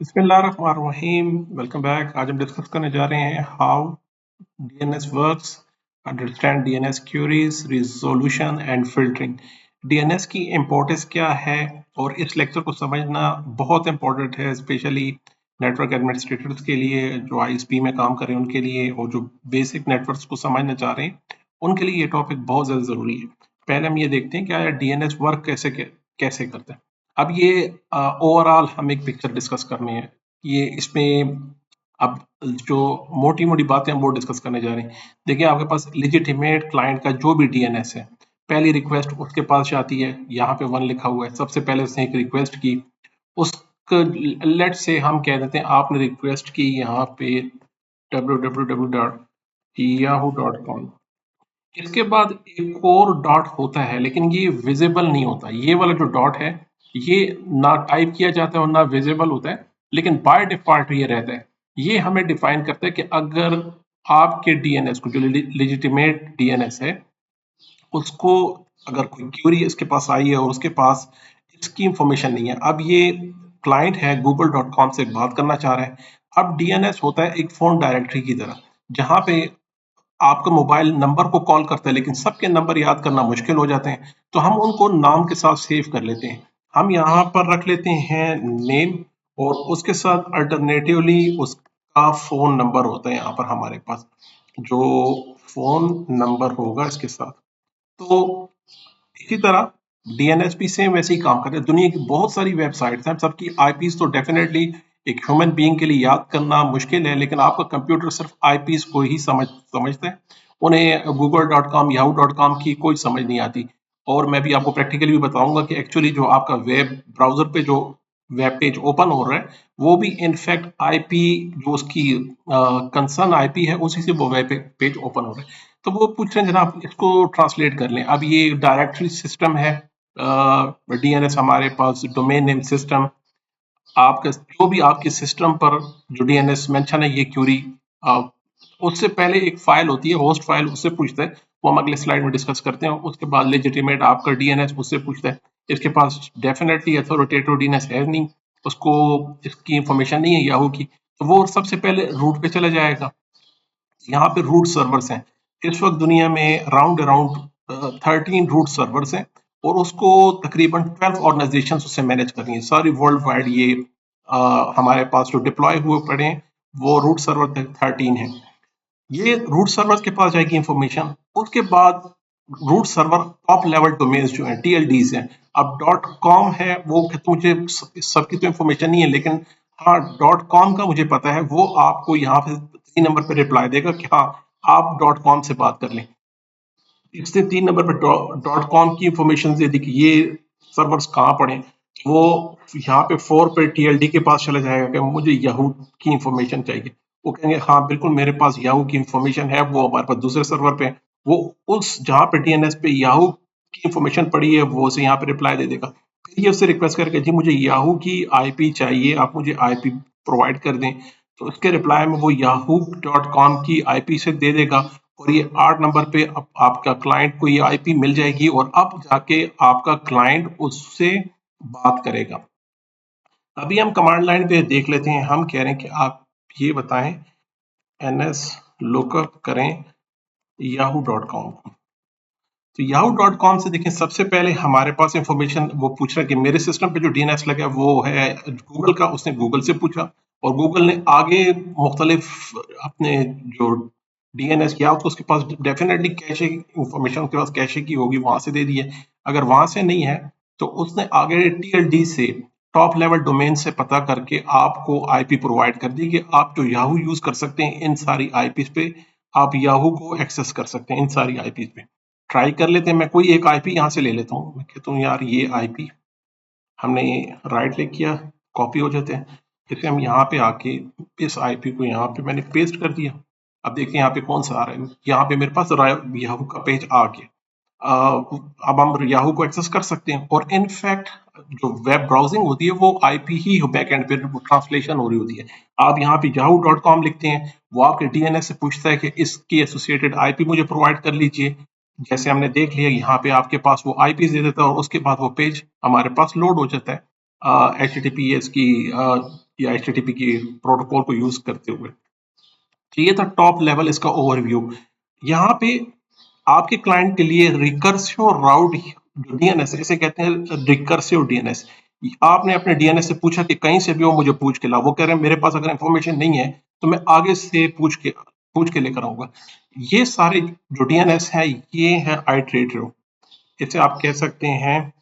बिस्मिल्लाहिर्रहमानिर्रहीम। Welcome back. आज हम डिस्कस करने जा रहे हैं how DNS works, understand DNS queries, resolution and filtering. DNS की इम्पोर्टेंस क्या है और इस लेक्चर को समझना बहुत इम्पोर्टेंट है, स्पेशली नेटवर्क एडमिनिस्ट्रेटर्स के लिए, जो आईएसपी में काम कर रहे हैं उनके लिए, और जो बेसिक नेटवर्क्स को समझना चाह रहे हैं उनके लिए ये टॉपिक बहुत ज़्यादा ज़रूरी है। पहले हम ये देखते हैं क्या डीएनएस वर्क कैसे करता है। अब ये ओवरऑल हम एक पिक्चर डिस्कस करनी है। ये इसमें अब जो मोटी मोटी बातें हम वो डिस्कस करने जा रहे हैं। देखिए, आपके पास लेजिटिमेट क्लाइंट का जो भी डीएनएस है, पहली रिक्वेस्ट उसके पास जाती है। यहाँ पे 1 लिखा हुआ है। सबसे पहले उसने एक रिक्वेस्ट की, उस लेट से हम कह देते हैं आपने रिक्वेस्ट की यहाँ पे www.yahoo.com। इसके बाद एक और डॉट होता है, लेकिन ये विजिबल नहीं होता। ये वाला जो डॉट है, ये ना टाइप किया जाता है और ना विजिबल होता है, लेकिन बाय डिफॉल्ट ये रहता है। ये हमें डिफाइन करता है कि अगर आपके डीएनएस को, जो लेजिटिमेट डीएनएस है, उसको अगर कोई क्यूरी इसके पास आई है और उसके पास इसकी इंफॉर्मेशन नहीं है। अब ये क्लाइंट है google.com से बात करना चाह रहा है। अब डीएनएस होता है एक फोन डायरेक्टरी की तरह, जहां पे आपका मोबाइल नंबर को कॉल करता है, लेकिन सबके नंबर याद करना मुश्किल हो जाते हैं, तो हम उनको नाम के साथ सेव कर लेते हैं। हम यहाँ पर रख लेते हैं नेम, और उसके साथ अल्टरनेटिवली उसका फोन नंबर होता है। यहाँ पर हमारे पास जो फोन नंबर होगा इसके साथ, तो इसी तरह डीएनएस भी सेम वैसे ही काम करते हैं। दुनिया की बहुत सारी वेबसाइट्स हैं, सबकी आईपीस तो डेफिनेटली एक ह्यूमन बीइंग के लिए याद करना मुश्किल है, लेकिन आपका कंप्यूटर सिर्फ आईपीस को ही समझता है। उन्हें google.com, yahoo.com की कोई समझ नहीं आती। और मैं भी आपको प्रैक्टिकली भी बताऊंगा कि एक्चुअली जो आपका वेब ब्राउजर पे जो वेब पेज ओपन हो रहा है, वो भी इनफैक्ट आईपी, जो उसकी कंसर्न आईपी है, उसी से वो वेब पेज ओपन हो रहा है। तो वो पूछ रहे हैं जनाब इसको ट्रांसलेट कर लें। अब ये डायरेक्टरी सिस्टम है, डीएनएस हमारे पास डोमेन नेम सिस्टम। आपका जो भी आपके सिस्टम पर जो डीएनएस मेंशन है, ये क्यूरी, उससे पहले एक फाइल होती है, होस्ट फाइल, उससे पूछता है। वो हम अगले स्लाइड में डिस्कस करते हैं। उसके बाद लेजिटिमेट आपका डीएनएस उससे पूछता है। इसके पास डेफिनेटली अथॉरिटेटिव डीएनएस है नहीं, उसको इसकी इंफॉर्मेशन नहीं है याहू की, तो वो सबसे पहले रूट पे चला जाएगा। यहाँ पे रूट सर्वर्स हैं। इस वक्त दुनिया में राउंड अराउंड 13 रूट सर्वर्स हैं, और उसको तकरीबन 12 ऑर्गेनाइजेशन उससे मैनेज कर रही हैं सारी वर्ल्ड वाइड। ये हमारे पास जो डिप्लॉय हुए पड़े हैं, वो रूट सर्वर 13 है। ये रूट सर्वर के पास जाएगी इंफॉर्मेशन। उसके बाद root server top level domains जो हैं, टीएलडीज हैं। अब डॉट कॉम है, वो मुझे सबकी तो इंफॉर्मेशन नहीं है, लेकिन हाँ, डॉट कॉम का मुझे पता है। वो आपको यहाँ पे 3 नंबर पे रिप्लाई देगा कि हाँ, आप डॉट कॉम से बात कर लें। इससे 3 नंबर पे डॉट कॉम की इंफॉर्मेशन दे दी कि ये सर्वर्स कहाँ पड़े। वो यहाँ पे 4 पे टीएलडी के पास चला जाएगा कि मुझे याहू की इंफॉर्मेशन चाहिए। वो कहेंगे हाँ बिल्कुल मेरे पास याहू की इंफॉर्मेशन है, वो हमारे पास दूसरे सर्वर पे है। वो उस जहाँ पे डीएनएस पे याहू की इंफॉर्मेशन पड़ी है, वो उसे यहाँ पे रिप्लाई दे देगा। फिर ये उससे रिक्वेस्ट करके जी मुझे याहू की आईपी चाहिए, आप मुझे आईपी प्रोवाइड कर दें। तो उसके रिप्लाई में वो yahoo.com की आईपी से दे देगा, और ये 8 नंबर पे आपका क्लाइंट को ये आईपी मिल जाएगी, और अब जाके आपका क्लाइंट उससे बात करेगा। अभी हम कमांड लाइन पे देख लेते हैं। हम कह रहे हैं कि आप ये बताएं ns लुकअप करें yahoo.com। तो yahoo.com से देखें, सबसे पहले हमारे पास इंफॉर्मेशन वो पूछ रहा है कि मेरे सिस्टम पे जो डीएनएस लगा वो है गूगल का। उसने गूगल से पूछा, और गूगल ने आगे मुख्तलिफ अपने जो डीएनएस किया, तो उसके पास डेफिनेटली कैशे इंफॉर्मेशन, उसके पास कैशे की होगी, वहां से दे दी है। अगर वहां से नहीं है, तो उसने आगे टीएलडी से, टॉप लेवल डोमेन से पता करके आपको आईपी प्रोवाइड कर दी कि आप जो याहू यूज कर सकते हैं, इन सारी आईपी पे आप याहू को एक्सेस कर सकते हैं, इन सारी आईपी पे। ट्राई कर लेते हैं। मैं कोई एक आईपी यहाँ से ले लेता हूँ। मैं कहता हूँ यार ये आईपी, हमने राइट क्लिक किया, कॉपी हो जाते हैं। फिर हम यहाँ पे आके इस आईपी को यहाँ पे मैंने पेस्ट कर दिया। अब देखिए यहाँ पे कौन सा आ रहा है। यहाँ पे मेरे पास याहू का पेज आ गया। अब हम याहू को एक्सेस कर सकते हैं, और इनफैक्ट जो वेब ब्राउजिंग होती है वो आईपी ही बैक एंड पे ट्रांसलेशन हो रही होती है। आप यहाँ पे yahoo.com लिखते हैं, वो आपके डीएनएस से पूछता है कि इसकी एसोसिएटेड आईपी मुझे प्रोवाइड कर लीजिए। जैसे हमने देख लिया, यहाँ पे आपके पास वो आईपी दे देता है, और उसके बाद वो पेज हमारे पास लोड हो जाता है। HTTPS की या HTTP की प्रोटोकॉल को यूज करते हुए। तो ये था टॉप लेवल इसका ओवरव्यू। यहाँ पे आपके क्लाइंट के लिए रिकर्सिव राउट जो डीएनएस इसे कहते हैं रिकर्सिव डीएनएस। आपने अपने डीएनएस से पूछा कि कहीं से भी वो मुझे पूछ के ला, वो कह रहे हैं मेरे पास अगर इंफॉर्मेशन नहीं है तो मैं आगे से पूछ के लेकर आऊंगा। ये सारे जो डीएनएस है ये है आइट्रेटिव। इसे आप कह सकते हैं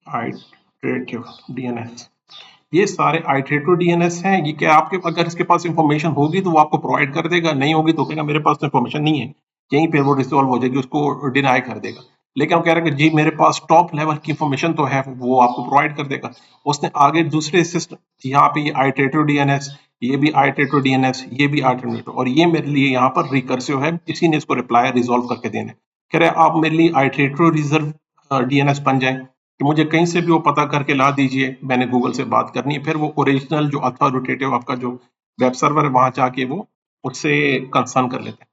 आइट्रेटिव डीएनएस। ये सारे आइट्रेटिव डीएनएस हैं। ये क्या आपके अगर इसके पास इंफॉर्मेशन होगी तो वो आपको प्रोवाइड कर देगा, नहीं होगी तो कहेगा मेरे पास तो इंफॉर्मेशन नहीं है, यहीं पे वो रिजॉल्व हो जाएगी, उसको डिनाई कर देगा। लेकिन वो कह रहा है कि जी मेरे पास टॉप लेवल की इंफॉर्मेशन तो है, वो आपको प्रोवाइड कर देगा। उसने आगे दूसरे सिस्टम, यहाँ पे ये आइट्रेटिव डीएनएस, ये भी आइट्रेटिव डीएनएस, ये भी आइट्रेटिव, और ये मेरे लिए यहाँ पर रिकर्सिव है, इसी ने इसको रिप्लाई रिजॉल्व करके देना है। कह रहे हैं आप मेरे लिए आइट्रेटिव रिजर्व डीएनएस बन जाए कि मुझे कहीं से भी वो पता करके ला दीजिए, मैंने गूगल से बात करनी है, फिर वो ओरिजिनल जो अथॉरिटेटिव आपका जो वेब सर्वर है वहां जाके वो उससे कंसर्न कर लेते हैं।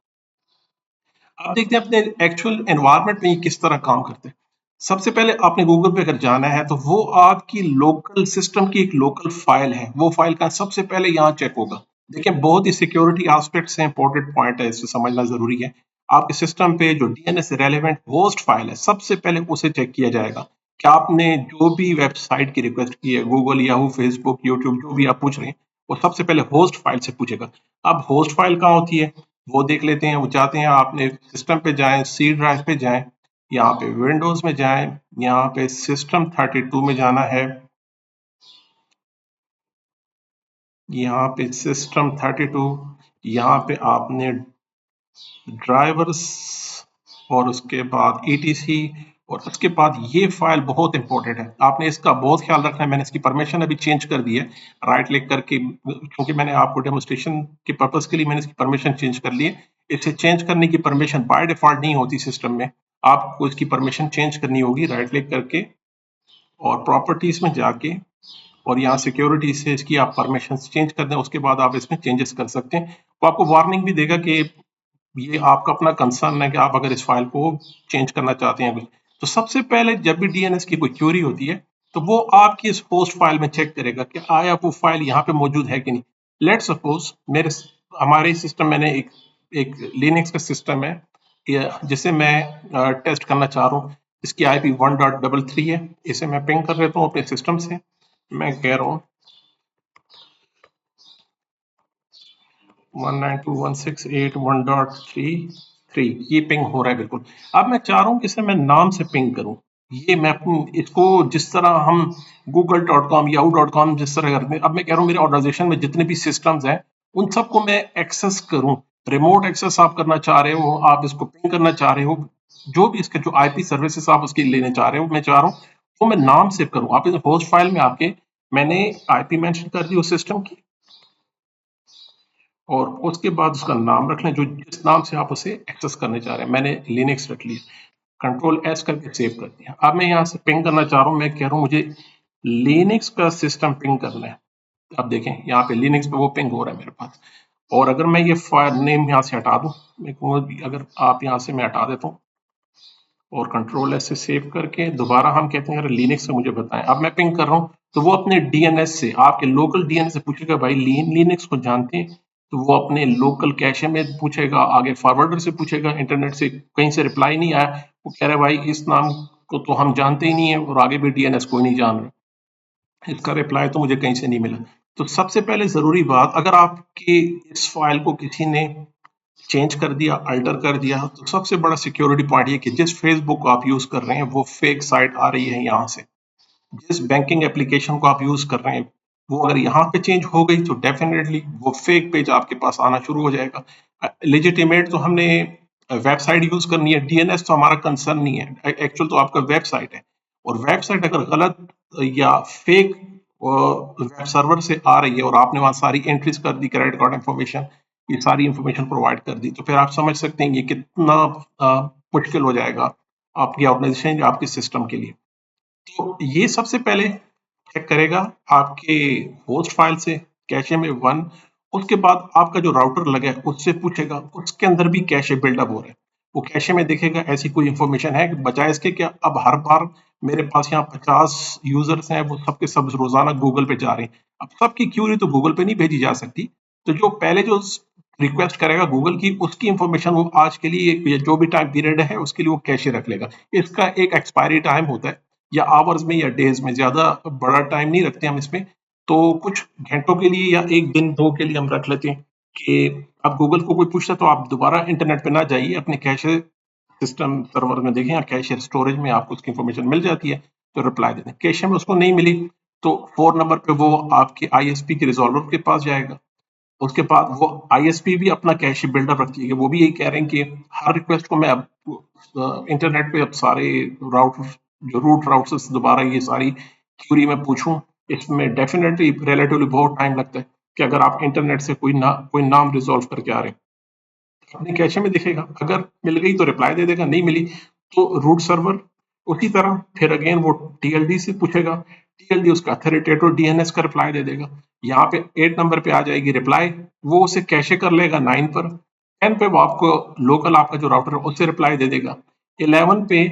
अब देखते हैं अपने एक्चुअल एनवायरनमेंट में ये किस तरह काम करते हैं। सबसे पहले आपने गूगल पे अगर जाना है तो वो आपकी लोकल सिस्टम की एक लोकल फाइल है, वो फाइल का सबसे पहले यहाँ चेक होगा। देखिए बहुत ही सिक्योरिटी एस्पेक्ट से इंपॉर्टेंट पॉइंट है, इसे समझना जरूरी है। आपके सिस्टम पे जो डीएनएस रेलेवेंट होस्ट फाइल है सबसे पहले उसे चेक किया जाएगा कि आपने जो भी वेबसाइट की रिक्वेस्ट की है, गूगल, याहू, फेसबुक, यूट्यूब, जो भी आप पूछ रहे हैं, वो सबसे पहले होस्ट फाइल से पूछेगा। अब होस्ट फाइल कहाँ होती है वो देख लेते हैं। वो जाते हैं, आपने सिस्टम पे जाएं, सी ड्राइव पे जाएं, यहाँ पे विंडोज में जाएं, यहाँ पे सिस्टम 32 में जाना है, यहाँ पे सिस्टम 32, यहाँ पे आपने ड्राइवर्स और उसके बाद ETC, और उसके बाद ये फाइल बहुत इंपॉर्टेंट है, आपने इसका बहुत ख्याल रखना है। मैंने इसकी परमिशन अभी चेंज कर दी है, राइट क्लिक करके, क्योंकि मैंने आपको डेमोस्ट्रेशन के पर्पस के लिए मैंने इसकी परमिशन चेंज कर ली है। इसे चेंज करने की परमिशन बाय डिफॉल्ट नहीं होती सिस्टम में, आपको इसकी परमिशन चेंज करनी होगी राइट क्लिक करके और प्रॉपर्टीज में जाके, और यहाँ सिक्योरिटी से इसकी आप परमिशन चेंज कर दें, उसके बाद आप इसमें चेंजेस कर सकते हैं। वो आपको वार्निंग भी देगा कि ये आपका अपना कंसर्न है कि आप अगर इस फाइल को चेंज करना चाहते हैं कुछ। तो सबसे पहले जब भी डीएनएस की कोई क्वेरी होती है तो वो आपकी इस होस्ट फाइल में चेक करेगा कि आया वो फाइल यहाँ पे मौजूद है कि नहीं। लेट सपोज हमारे सिस्टम, मैंने एक लिनक्स का सिस्टम है जिसे मैं टेस्ट करना चाह रहा हूँ। इसकी IP 1.33 है, इसे मैं पिंग कर देता हूँ अपने सिस्टम से। मैं कह रहा हूँ 192.168.1.33, ये पिंग हो रहा है बिल्कुल। अब मैं चाह रहा हूँ कि इसे मैं नाम से पिंग करूँ। ये मैं इसको जिस तरह हम google.com, yahoo.com जिस तरह करते हैं, अब मैं कह रहा हूँ मेरे ऑर्गेनाइजेशन में जितने भी सिस्टम्स हैं उन सबको मैं एक्सेस करूँ। रिमोट एक्सेस आप करना चाह रहे हो, आप इसको पिंग करना चाह रहे हो, जो भी इसके जो IP सर्विसेज आप उसके लेने चाह रहे हो, मैं चाह रहा हूँ वो मैं नाम से करूँ। आप इस होस्ट फाइल में आपके मैंने IP मेंशन कर दी उस सिस्टम की, और उसके बाद उसका नाम रख लें जो जिस नाम से आप उसे एक्सेस करने चाह रहे हैं। मैंने लिनक्स रख लिया, Ctrl+S करके सेव कर दिया। अब मैं यहाँ से पिंग करना चाह रहा हूँ, मैं कह रहा हूँ मुझे लिनक्स का सिस्टम पिंग करना है। अब देखें यहाँ पे लिनक्स पे वो पिंग हो रहा है मेरे पास। और अगर मैं ये फाइल नेम यहाँ से हटा दूँ, मैं कहूँगा अगर आप यहाँ से मैं हटा देता हूँ और Ctrl+S से सेव करके दोबारा हम कहते हैं अगर लिनक्स से मुझे बताएं। अब मैं पिंग कर रहा हूँ तो वो अपने डीएनएस से, आपके लोकल डीएनएस से पूछेगा भाई लिनक्स को जानते हैं, तो वो अपने लोकल कैशे में पूछेगा, आगे फॉरवर्डर से पूछेगा, इंटरनेट से कहीं से रिप्लाई नहीं आया, वो कह रहा है भाई इस नाम को तो हम जानते ही नहीं है और आगे भी डीएनएस कोई नहीं जान रहा, इसका रिप्लाई तो मुझे कहीं से नहीं मिला। तो सबसे पहले जरूरी बात, अगर आपकी इस फाइल को किसी ने चेंज कर दिया, अल्टर कर दिया, तो सबसे बड़ा सिक्योरिटी पॉइंट ये कि जिस फेसबुक को आप यूज कर रहे हैं वो फेक साइट आ रही है यहाँ से, जिस बैंकिंग एप्लीकेशन को आप यूज कर रहे हैं वो अगर यहाँ पे चेंज हो गई तो डेफिनेटली वो फेक पेज आपके पास आना शुरू हो जाएगा। लेजिटिमेट तो हमने वेबसाइट यूज करनी है, डीएनएस तो हमारा कंसर्न नहीं है, एक्चुअल तो आपका वेबसाइट है। और वेबसाइट अगर गलत या फेक वेब सर्वर से आ रही है और आपने वहां सारी एंट्रीज कर दी, क्रेडिट कार्ड इंफॉर्मेशन, ये सारी इंफॉर्मेशन प्रोवाइड कर दी, तो फिर आप समझ सकते हैं ये कितना मुश्किल हो जाएगा आपकी ऑर्गेनाइजेशन या आपके सिस्टम के लिए। तो ये सबसे पहले चेक करेगा आपके होस्ट फाइल से कैशे में 1, उसके बाद आपका जो राउटर लगा है उससे पूछेगा उसके अंदर भी कैशे बिल्डअप हो रहा है, वो कैशे में देखेगा ऐसी कोई इंफॉर्मेशन है, बजाय इसके कि अब हर बार मेरे पास यहाँ 50 यूजर्स हैं, वो सबके सब रोजाना गूगल पे जा रहे हैं। अब सबकी क्यूरी तो गूगल पे नहीं भेजी जा सकती, तो जो पहले जो रिक्वेस्ट करेगा गूगल की, उसकी इंफॉर्मेशन वो आज के लिए जो भी टाइम पीरियड है उसके लिए वो कैशे रख लेगा। इसका एक एक्सपायरी टाइम होता है, या आवर्स में या डेज में, ज्यादा बड़ा टाइम नहीं रखते हम इसमें। तो कुछ घंटों के लिए या एक दिन दो के लिए हम रख लेते हैं कि अब गूगल को कोई पूछता तो आप दोबारा इंटरनेट पे ना जाइए, अपने कैशे सिस्टम सर्वर में देखें या कैशे स्टोरेज में आपको उसकी इंफॉर्मेशन मिल जाती है, तो रिप्लाई दे दें। कैशे में उसको नहीं मिली तो 4 नंबर पे वो आपके आईएसपी के रिजॉल्वर के पास जाएगा। उसके बाद वो आईएसपी भी अपना कैश बिल्डअप रखती है, वो भी यही कह रहे हैं कि हर रिक्वेस्ट को मैं अब इंटरनेट पे अब सारे राउट जो रूट राउट से दोबारा ये सारी क्यूरी में पूछूं, इसमें डेफिनेटली रिलेटिवली बहुत टाइम लगता है। कि अगर आप इंटरनेट से कोई नाम रिजॉल्व करके आ रहे हैं, अपने कैशे में दिखेगा, अगर मिल गई तो रिप्लाई दे देगा, नहीं मिली तो रूट सर्वर उसी तरह फिर अगेन वो टीएलडी से पूछेगा, टीएलडी उसका अथॉरिटेटिव डीएनएस का रिप्लाई दे देगा। यहाँ पे 8 नंबर पे आ जाएगी रिप्लाई, वो उसे कैशे कर लेगा 9 पर। 10 पे वो आपको लोकल आपका जो राउटर है उससे रिप्लाई दे देगा। 11 पे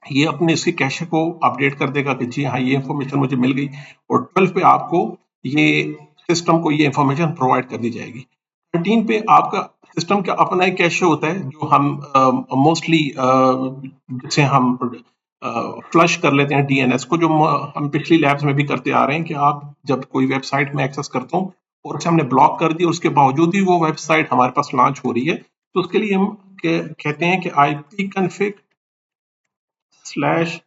ये अपने इसके कैशे को अपडेट कर देगा कि जी हाँ ये इन्फॉर्मेशन मुझे मिल गई, और 12 पे आपको ये सिस्टम को ये इन्फॉर्मेशन प्रोवाइड कर दी जाएगी। 13 पे आपका सिस्टम का अपना एक कैशे होता है जो हम मोस्टली जिसे हम फ्लश कर लेते हैं डीएनएस को, जो हम पिछली लैब्स में भी करते आ रहे हैं कि आप जब कोई वेबसाइट में एक्सेस करते हो और उसे हमने ब्लॉक कर दिया, उसके बावजूद भी वो वेबसाइट हमारे पास लॉन्च हो रही है, तो उसके लिए हम कहते हैं कि IP config slash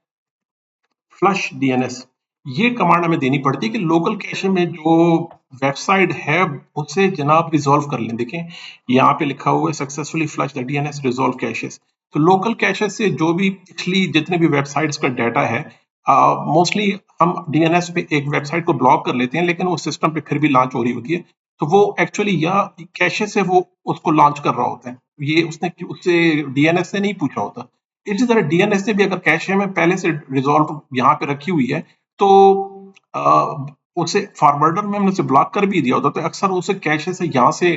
flush DNS, ये कमांड हमें देनी पड़ती है कि लोकल कैशे में जो वेबसाइट है उसे जनाब रिजॉल्व कर लें। देखें यहाँ पे लिखा हुआ है successfully flush the DNS resolve caches. तो लोकल कैशेस से जो भी पिछली जितने भी वेबसाइट्स का डाटा है, मोस्टली हम डीएनएस पे एक वेबसाइट को ब्लॉक कर लेते हैं, लेकिन वो सिस्टम पे फिर भी लॉन्च हो रही होती है, तो वो एक्चुअली या कैशे से वो उसको लॉन्च कर रहा होता है, ये उसने उससे डीएनएस से नहीं पूछा होता। इसी तरह डीएनएस ने भी अगर कैशे में पहले से रिजॉल्व यहाँ पे रखी हुई है, तो उसे फॉरवर्डर में हमने उसे ब्लॉक कर भी दिया होता, तो अक्सर उसे कैशे से यहाँ से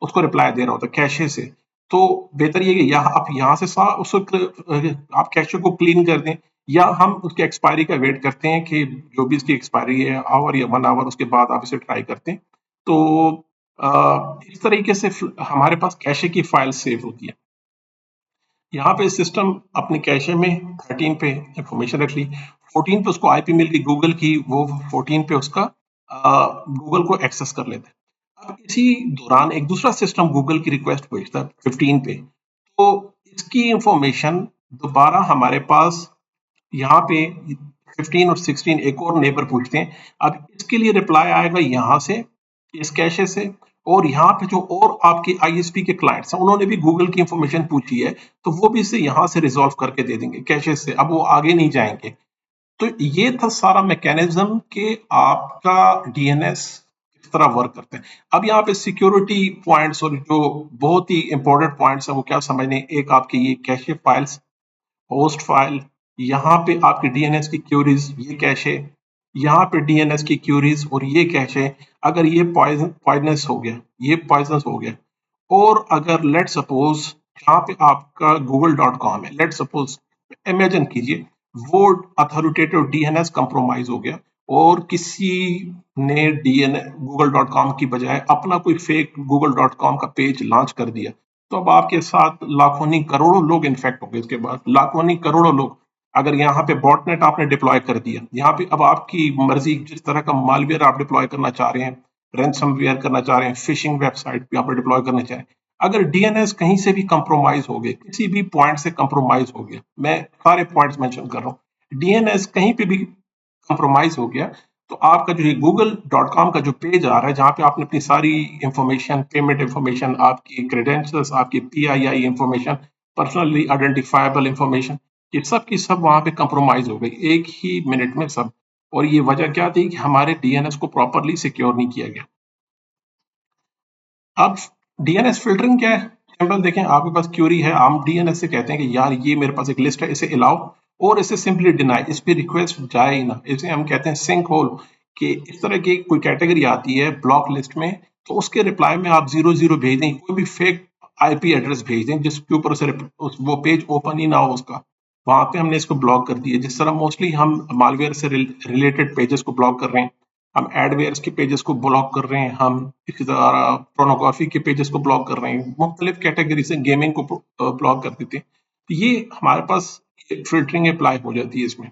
उसको रिप्लाई दे रहा होता कैशे से। तो बेहतर ये कि यहाँ आप यहाँ से आप कैशे को क्लीन कर दें, या हम उसके एक्सपायरी का वेट करते हैं कि जो भी इसकी एक्सपायरी है आवर या 1 आवर, उसके बाद आप इसे ट्राई करते हैं। तो इस तरीके से हमारे पास कैशे की फाइल सेव होती है। यहाँ पे सिस्टम अपने कैशे में 13 पे इंफॉर्मेशन रख ली, 14 पे उसको आईपी मिल गई गूगल की, वो 14 पे उसका गूगल को एक्सेस कर लेता है। अब इसी दौरान एक दूसरा सिस्टम गूगल की रिक्वेस्ट भेजता है 15 पे, तो इसकी इंफॉर्मेशन दोबारा हमारे पास यहाँ पे 15 और 16 एक और नेबर पूछते हैं। अब इसके लिए रिप्लाई आएगा यहाँ से, इस कैशे से, और यहाँ पे जो और आपके आईएसपी के क्लाइंट्स हैं उन्होंने भी गूगल की इंफॉर्मेशन पूछी है, तो वो भी इसे यहाँ से रिजॉल्व करके दे देंगे कैशे से, अब वो आगे नहीं जाएंगे। तो ये था सारा मैकेनिज्म कि आपका डीएनएस किस तरह वर्क करते हैं। अब यहाँ पे सिक्योरिटी पॉइंट्स और जो बहुत ही इंपॉर्टेंट पॉइंट्स हैं वो क्या समझने, एक आपके ये कैशे फाइल्स, होस्ट फाइल, यहाँ पे आपकी डीएनएस की क्यूरीज, ये कैशे, यहाँ पे डीएनएस की क्यूरीज और ये कैशे। अगर ये पॉइजनस हो गया, ये पॉइजनस हो गया, और अगर लेट सपोज यहाँ पे आपका google.com है, लेट सपोज इमेजिन कीजिए वो अथॉरिटेटिव डीएनएस कंप्रोमाइज हो गया और किसी ने डीएन google.com की बजाय अपना कोई फेक google.com का पेज लॉन्च कर दिया, तो अब आपके साथ लाखों नहीं करोड़ों लोग इन्फेक्ट हो गए। इसके बाद लाखों नहीं करोड़ों लोग, अगर यहाँ पे बॉटनेट आपने डिप्लॉय कर दिया, यहाँ पे अब आपकी मर्जी जिस तरह का मालवेयर आप डिप्लॉय करना चाह रहे हैं, रैंसमवेयर करना चाह रहे हैं, फिशिंग वेबसाइट पे आप डिप्लॉय करना चाह रहे हैं, अगर डीएनएस कहीं से भी कंप्रोमाइज हो गए, किसी भी पॉइंट से कंप्रोमाइज हो गया, मैं सारे पॉइंट्स मेंशन कर रहा हूँ, डीएनएस कहीं पे भी कंप्रोमाइज हो गया, तो आपका जो ये google.com का जो पेज आ रहा है जहाँ पे आपने अपनी सारी इंफॉर्मेशन, पेमेंट इंफॉर्मेशन, आपकी क्रेडेंशियल्स, आपकी पीआईआई इंफॉर्मेशन, पर्सनली आइडेंटिफाइबल इंफॉर्मेशन, ये सब की सब वहाँ पे कंप्रोमाइज हो गई एक ही मिनट में सब। और ये वजह क्या थी कि हमारे डीएनएस को प्रॉपरली सिक्योर नहीं किया गया। अब डीएनएस फिल्टरिंग क्या है, सिंपल देखें, आपके पास क्यूरी है, हम डीएनएस से कहते हैं कि यार ये मेरे पास एक लिस्ट है, इसे अलाउ, और इसे सिंपली डिनाई, इस पे रिक्वेस्ट जाए ही ना, इसे हम कहते हैं सिंक होल। कि इस तरह की कोई कैटेगरी आती है ब्लॉक लिस्ट में, तो उसके रिप्लाई में आप 00 भेज दें, कोई भी फेक आईपी एड्रेस भेज दें जिसके ऊपर वो पेज ओपन ही ना हो उसका, वहां पे हमने इसको ब्लॉक कर दिया। जिस तरह मोस्टली हम मालवेयर से रिलेटेड पेजेस को ब्लॉक कर रहे हैं, हम एडवेयर्स के पेजेस को ब्लॉक कर रहे हैं, हम इसी तरह प्रोनोग्राफी के पेजेस को ब्लॉक कर रहे हैं, मुख्तलिफ कैटेगरी से गेमिंग को ब्लॉक कर देते हैं। तो ये हमारे पास फिल्टरिंग अप्लाई हो जाती है इसमें।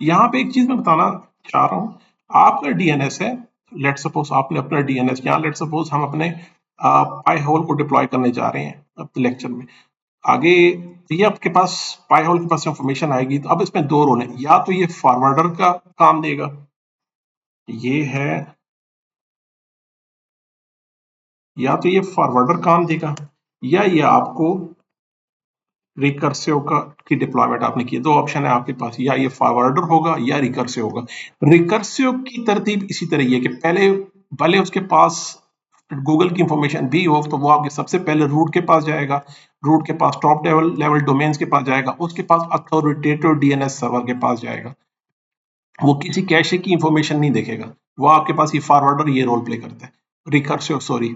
यहाँ पे एक चीज मैं बताना चाह रहा हूँ, आपका डीएनएस है, लेट सपोज आपने अपना डीएनएस, यहाँ लेट सपोज हम अपने पाई होल को डिप्लॉय करने जा रहे हैं अपने लेक्चर में आगे। ये आपके पास पाई होल के पास इंफॉर्मेशन आएगी, तो अब इसमें दो रोल है, या तो ये फॉरवर्डर का काम देगा, ये है, या तो ये फॉरवर्डर काम देगा, या ये आपको रिकर्सिव का की डिप्लॉयमेंट आपने की। दो ऑप्शन है आपके पास, या ये फॉरवर्डर होगा या रिकर्सिव होगा। रिकर्सिव की तरतीब इसी तरह है कि पहले भले उसके पास गूगल की इंफॉर्मेशन भी हो, तो वो आपके सबसे पहले रूट के पास जाएगा, रूट के पास टॉप लेवल डोमेन्स के पास जाएगा, उसके पास अथॉरिटेटिव डीएनएस सर्वर के पास जाएगा, वो किसी कैशे की इंफॉर्मेशन नहीं देखेगा। वो आपके पास ये फॉरवर्डर ये रोल प्ले करता है। रिकर्सिव सॉरी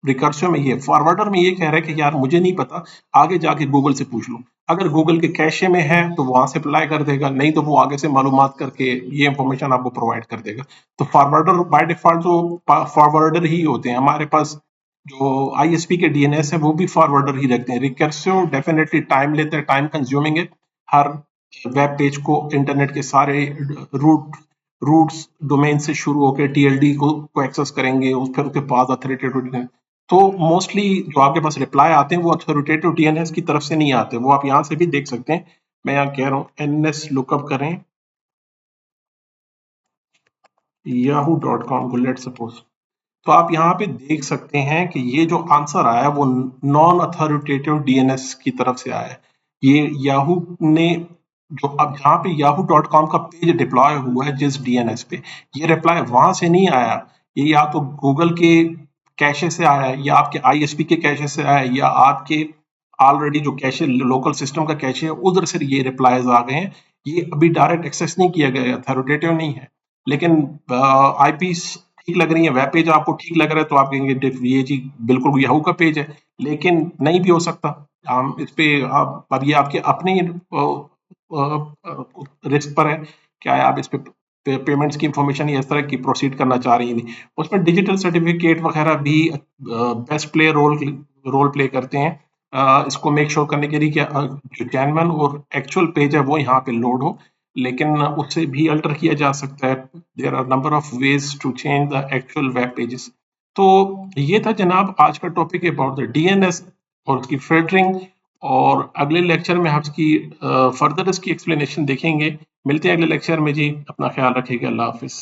रिकर्सिव में ये, फॉरवर्डर में ये कह रहा है कि यार मुझे नहीं पता, आगे जाके गूगल से पूछ लो। अगर गूगल के कैशे में है तो वहां से अप्लाई कर देगा, नहीं तो वो आगे से मालूमात करके ये इंफॉर्मेशन आपको प्रोवाइड कर देगा। तो फॉरवर्डर बाय डिफॉल्ट जो फॉरवर्डर ही होते हैं हमारे पास, जो आईएसपी के डीएनएस है वो भी फॉरवर्डर ही रखते हैं। रिकर्सिव डेफिनेटली टाइम लेते हैं, टाइम कंज्यूमिंग है। हर वेब पेज को इंटरनेट के सारे रूट्स डोमेन से शुरू होकर टीएलडी को एक्सेस करेंगे, फिर उसके बाद अथॉरिटेटिव। तो मोस्टली जो आपके पास रिप्लाई आते हैं वो अथॉरिटेटिव डीएनएस की तरफ से नहीं आते, वो आप यहाँ से भी देख सकते हैं। मैं यहाँ कह रहा हूँ एनएस लुकअप करें yahoo.com को लेट सपोज, तो आप यहाँ पे देख सकते हैं कि ये जो आंसर आया वो नॉन अथॉरिटेटिव डीएनएस की तरफ से आया है। ये याहू ने जो, अब यहाँ पे yahoo.com का पेज डिप्लॉय हुआ है जिस डीएनएस पे, ये रिप्लाई वहां से नहीं आया, ये या तो गूगल के कैशे से आया है, या आपके आईएसपी के कैशे से आया है, या आपके ऑलरेडी जो कैशे लोकल सिस्टम का कैशे है उधर से ये रिप्लाईज आ गए हैं। ये अभी डायरेक्ट एक्सेस नहीं किया गया, अथॉरिटेटिव नहीं है। लेकिन आईपी ठीक लग रही है, वेब पेज आपको ठीक लग रहा है, तो आप कहेंगे ये जी बिल्कुल याहू का पेज है, लेकिन नहीं भी हो सकता। हम इस पे आप, अब ये आपके अपने रिस्क पर है, क्या है आप इस पे पेमेंट्स की इंफॉर्मेशन या इस तरह की प्रोसीड करना चाह रही थी। उसमें डिजिटल सर्टिफिकेट वगैरह भी बेस्ट प्ले रोल प्ले करते हैं, इसको मेक श्योर करने के लिए कि जो जेन्युइन और एक्चुअल पेज है वो यहाँ पे लोड हो, लेकिन उससे भी अल्टर किया जा सकता है। There are number of ways to change the actual web pages. तो ये था जनाब आज का टॉपिक अबाउट द डीएनएस और उसकी फिल्टरिंग, और अगले लेक्चर में हम इसकी फर्दर इसकी एक्सप्लेनेशन देखेंगे। मिलते हैं अगले लेक्चर में जी, अपना ख्याल रखिएगा, अल्लाह हाफिज।